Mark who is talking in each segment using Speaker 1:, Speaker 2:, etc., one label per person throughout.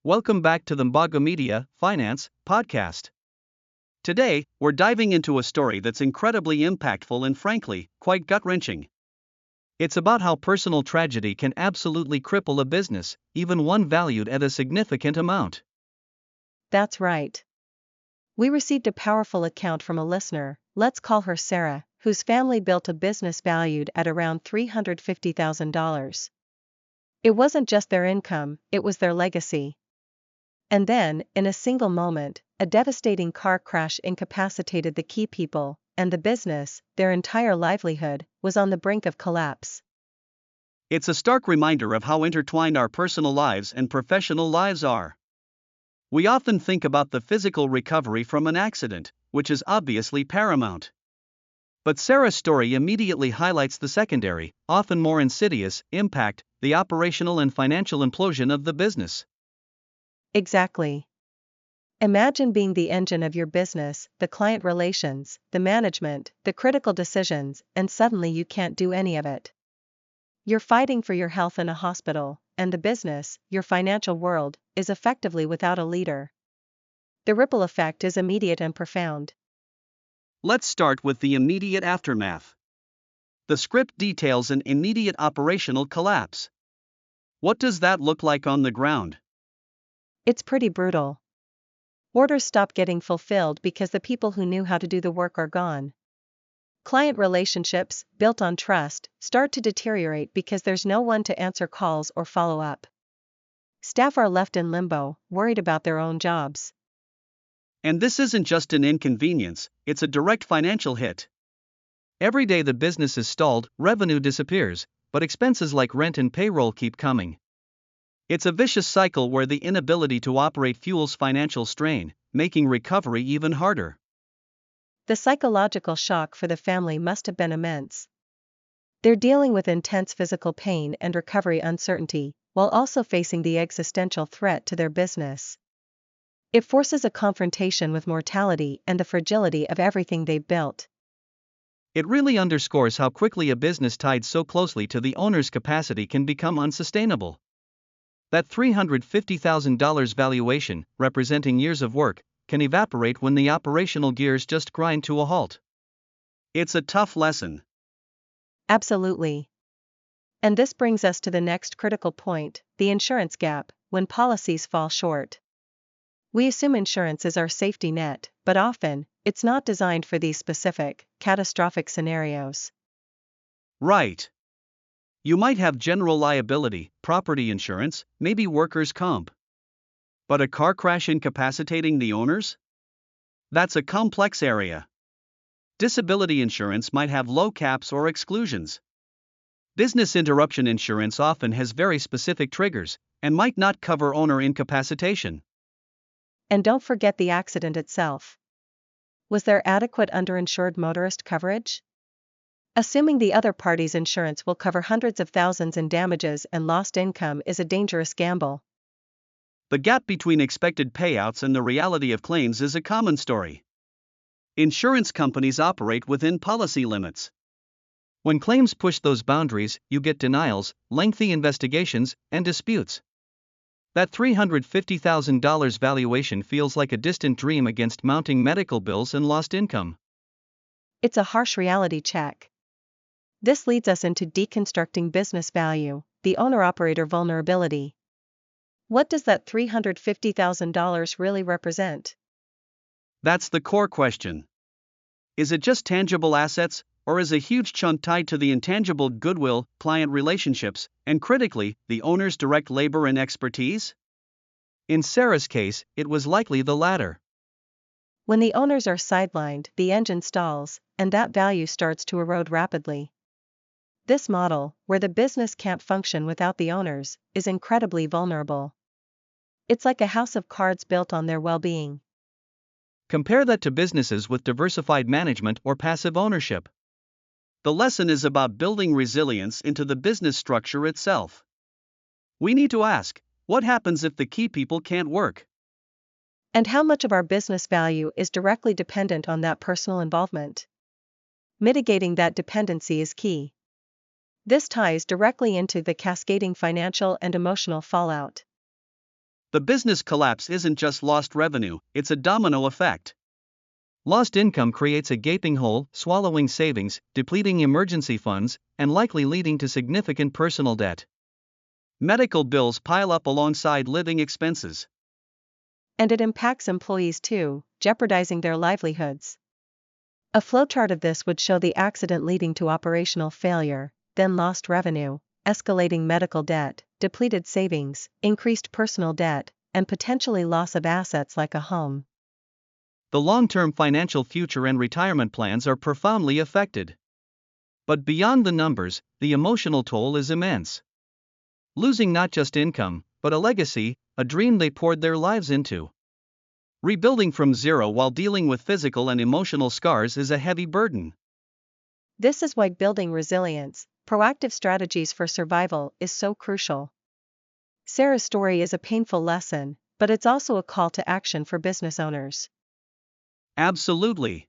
Speaker 1: Welcome back to the MbaguMedia Finance Podcast. Today, we're diving into a story that's incredibly impactful and frankly, quite gut-wrenching. It's about how personal tragedy can absolutely cripple a business, even one valued at a significant amount.
Speaker 2: That's right. We received a powerful account from a listener, let's call her Sarah, whose family built a business valued at around $350,000. It wasn't just their income, it was their legacy. And then, in a single moment, a devastating car crash incapacitated the key people, and the business, their entire livelihood, was on the brink of collapse.
Speaker 1: It's a stark reminder of how intertwined our personal lives and professional lives are. We often think about the physical recovery from an accident, which is obviously paramount. But Sarah's story immediately highlights the secondary, often more insidious, impact, the operational and financial implosion of the business.
Speaker 2: Exactly. Imagine being the engine of your business, the client relations, the management, the critical decisions, and suddenly you can't do any of it. You're fighting for your health in a hospital, and the business, your financial world, is effectively without a leader. The ripple effect is immediate and profound.
Speaker 1: Let's start with the immediate aftermath. The script details an immediate operational collapse. What does that look like on the ground?
Speaker 2: It's pretty brutal. Orders stop getting fulfilled because the people who knew how to do the work are gone. Client relationships, built on trust, start to deteriorate because there's no one to answer calls or follow up. Staff are left in limbo, worried about their own jobs.
Speaker 1: And this isn't just an inconvenience, it's a direct financial hit. Every day the business is stalled, revenue disappears, but expenses like rent and payroll keep coming. It's a vicious cycle where the inability to operate fuels financial strain, making recovery even harder.
Speaker 2: The psychological shock for the family must have been immense. They're dealing with intense physical pain and recovery uncertainty, while also facing the existential threat to their business. It forces a confrontation with mortality and the fragility of everything they've built.
Speaker 1: It really underscores how quickly a business tied so closely to the owner's capacity can become unsustainable. That $350,000 valuation, representing years of work, can evaporate when the operational gears just grind to a halt. It's a tough lesson.
Speaker 2: Absolutely. And this brings us to the next critical point, the insurance gap, when policies fall short. We assume insurance is our safety net, but often, it's not designed for these specific, catastrophic scenarios.
Speaker 1: Right. You might have general liability, property insurance, maybe workers' comp. But a car crash incapacitating the owners? That's a complex area. Disability insurance might have low caps or exclusions. Business interruption insurance often has very specific triggers, and might not cover owner incapacitation.
Speaker 2: And don't forget the accident itself. Was there adequate underinsured motorist coverage? Assuming the other party's insurance will cover hundreds of thousands in damages and lost income is a dangerous gamble.
Speaker 1: The gap between expected payouts and the reality of claims is a common story. Insurance companies operate within policy limits. When claims push those boundaries, you get denials, lengthy investigations, and disputes. That $350,000 valuation feels like a distant dream against mounting medical bills and lost income.
Speaker 2: It's a harsh reality check. This leads us into deconstructing business value, the owner-operator vulnerability. What does that $350,000 really represent?
Speaker 1: That's the core question. Is it just tangible assets, or is a huge chunk tied to the intangible goodwill, client relationships, and critically, the owner's direct labor and expertise? In Sarah's case, it was likely the latter.
Speaker 2: When the owners are sidelined, the engine stalls, and that value starts to erode rapidly. This model, where the business can't function without the owners, is incredibly vulnerable. It's like a house of cards built on their well-being.
Speaker 1: Compare that to businesses with diversified management or passive ownership. The lesson is about building resilience into the business structure itself. We need to ask, what happens if the key people can't work?
Speaker 2: And how much of our business value is directly dependent on that personal involvement? Mitigating that dependency is key. This ties directly into the cascading financial and emotional fallout.
Speaker 1: The business collapse isn't just lost revenue, it's a domino effect. Lost income creates a gaping hole, swallowing savings, depleting emergency funds, and likely leading to significant personal debt. Medical bills pile up alongside living expenses.
Speaker 2: And it impacts employees too, jeopardizing their livelihoods. A flowchart of this would show the accident leading to operational failure, then lost revenue, escalating medical debt, depleted savings, increased personal debt, and potentially loss of assets like a home.
Speaker 1: The long-term financial future and retirement plans are profoundly affected. But beyond the numbers, the emotional toll is immense. Losing not just income, but a legacy, a dream they poured their lives into. Rebuilding from zero while dealing with physical and emotional scars is a heavy burden.
Speaker 2: This is why building resilience, proactive strategies for survival, is so crucial. Sarah's story is a painful lesson, but it's also a call to action for business owners.
Speaker 1: Absolutely.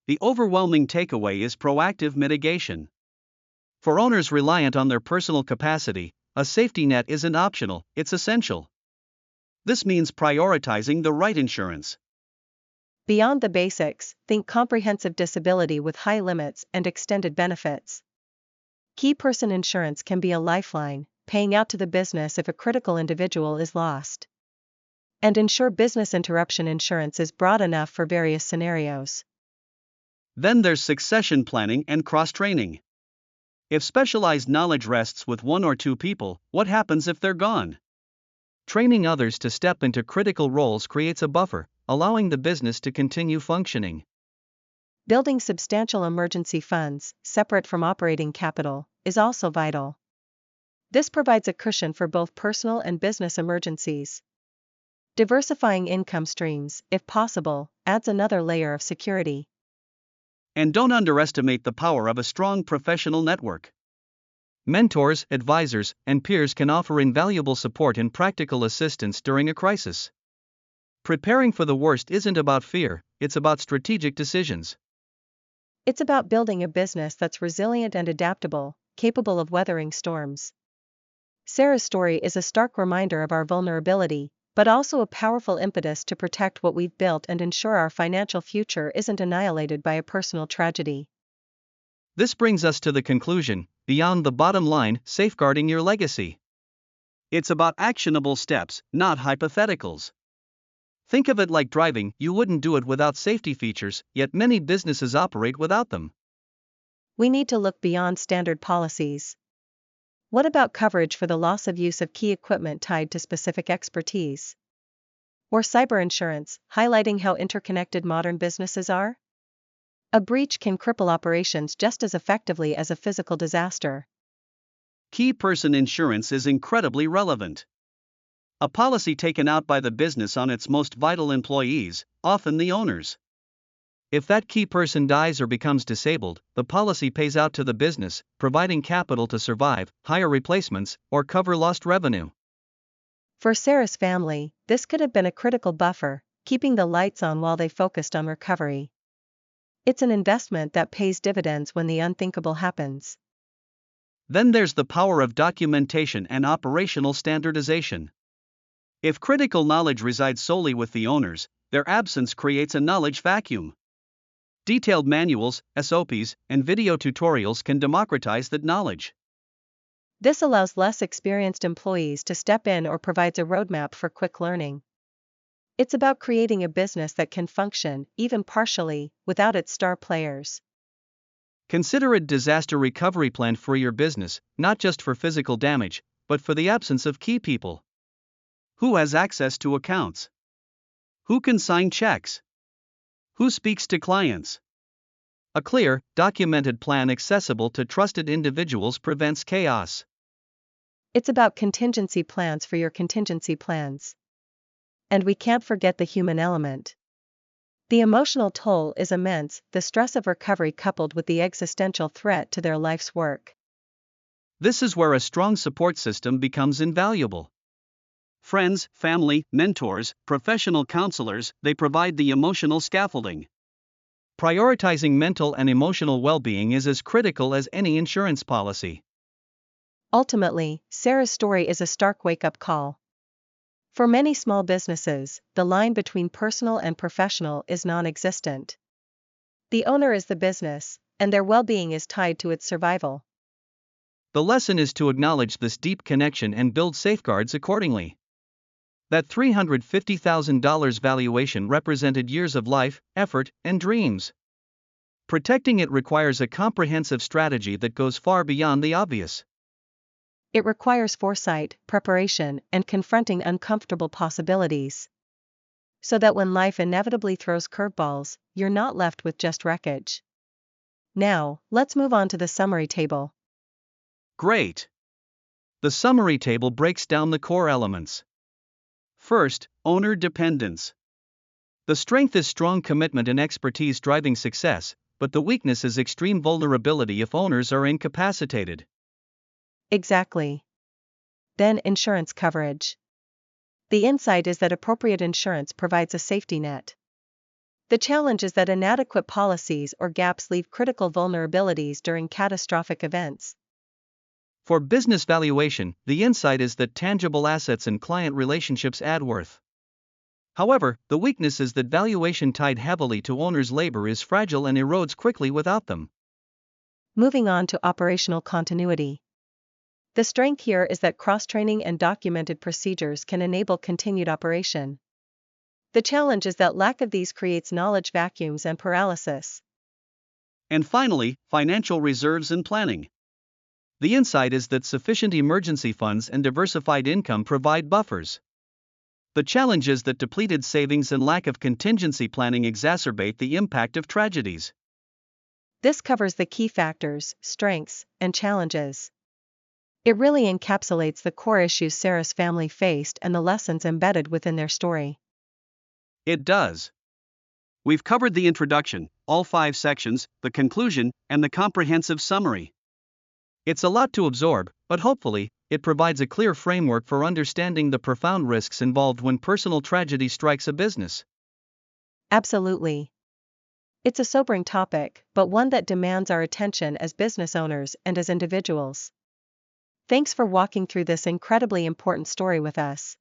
Speaker 1: The overwhelming takeaway is proactive mitigation. For owners reliant on their personal capacity, a safety net isn't optional, it's essential. This means prioritizing the right insurance.
Speaker 2: Beyond the basics, think comprehensive disability with high limits and extended benefits. Key person insurance can be a lifeline, paying out to the business if a critical individual is lost. And ensure business interruption insurance is broad enough for various scenarios.
Speaker 1: Then there's succession planning and cross-training. If specialized knowledge rests with one or two people, what happens if they're gone? Training others to step into critical roles creates a buffer, allowing the business to continue functioning.
Speaker 2: Building substantial emergency funds, separate from operating capital, is also vital. This provides a cushion for both personal and business emergencies. Diversifying income streams, if possible, adds another layer of security.
Speaker 1: And don't underestimate the power of a strong professional network. Mentors, advisors, and peers can offer invaluable support and practical assistance during a crisis. Preparing for the worst isn't about fear, it's about strategic decisions.
Speaker 2: It's about building a business that's resilient and adaptable, capable of weathering storms. Sarah's story is a stark reminder of our vulnerability, but also a powerful impetus to protect what we've built and ensure our financial future isn't annihilated by a personal tragedy.
Speaker 1: This brings us to the conclusion: beyond the bottom line, safeguarding your legacy. It's about actionable steps, not hypotheticals. Think of it like driving, you wouldn't do it without safety features, yet many businesses operate without them.
Speaker 2: We need to look beyond standard policies. What about coverage for the loss of use of key equipment tied to specific expertise? Or cyber insurance, highlighting how interconnected modern businesses are? A breach can cripple operations just as effectively as a physical disaster.
Speaker 1: Key person insurance is incredibly relevant. A policy taken out by the business on its most vital employees, often the owners. If that key person dies or becomes disabled, the policy pays out to the business, providing capital to survive, hire replacements, or cover lost revenue.
Speaker 2: For Sarah's family, this could have been a critical buffer, keeping the lights on while they focused on recovery. It's an investment that pays dividends when the unthinkable happens.
Speaker 1: Then there's the power of documentation and operational standardization. If critical knowledge resides solely with the owners, their absence creates a knowledge vacuum. Detailed manuals, SOPs, and video tutorials can democratize that knowledge.
Speaker 2: This allows less experienced employees to step in or provides a roadmap for quick learning. It's about creating a business that can function, even partially, without its star players.
Speaker 1: Consider a disaster recovery plan for your business, not just for physical damage, but for the absence of key people. Who has access to accounts? Who can sign checks? Who speaks to clients? A clear, documented plan accessible to trusted individuals prevents chaos.
Speaker 2: It's about contingency plans for your contingency plans. And we can't forget the human element. The emotional toll is immense, the stress of recovery coupled with the existential threat to their life's work.
Speaker 1: This is where a strong support system becomes invaluable. Friends, family, mentors, professional counselors, they provide the emotional scaffolding. Prioritizing mental and emotional well-being is as critical as any insurance policy.
Speaker 2: Ultimately, Sarah's story is a stark wake-up call. For many small businesses, the line between personal and professional is non-existent. The owner is the business, and their well-being is tied to its survival.
Speaker 1: The lesson is to acknowledge this deep connection and build safeguards accordingly. That $350,000 valuation represented years of life, effort, and dreams. Protecting it requires a comprehensive strategy that goes far beyond the obvious.
Speaker 2: It requires foresight, preparation, and confronting uncomfortable possibilities. So that when life inevitably throws curveballs, you're not left with just wreckage. Now, let's move on to the summary table.
Speaker 1: Great! The summary table breaks down the core elements. First, owner dependence. The strength is strong commitment and expertise driving success, but the weakness is extreme vulnerability if owners are incapacitated.
Speaker 2: Exactly. Then insurance coverage. The insight is that appropriate insurance provides a safety net. The challenge is that inadequate policies or gaps leave critical vulnerabilities during catastrophic events.
Speaker 1: For business valuation, the insight is that tangible assets and client relationships add worth. However, the weakness is that valuation tied heavily to owners' labor is fragile and erodes quickly without them.
Speaker 2: Moving on to operational continuity. The strength here is that cross-training and documented procedures can enable continued operation. The challenge is that lack of these creates knowledge vacuums and paralysis.
Speaker 1: And finally, financial reserves and planning. The insight is that sufficient emergency funds and diversified income provide buffers. The challenge is that depleted savings and lack of contingency planning exacerbate the impact of tragedies.
Speaker 2: This covers the key factors, strengths, and challenges. It really encapsulates the core issues Sarah's family faced and the lessons embedded within their story.
Speaker 1: It does. We've covered the introduction, all 5 sections, the conclusion, and the comprehensive summary. It's a lot to absorb, but hopefully, it provides a clear framework for understanding the profound risks involved when personal tragedy strikes a business.
Speaker 2: Absolutely. It's a sobering topic, but one that demands our attention as business owners and as individuals. Thanks for walking through this incredibly important story with us.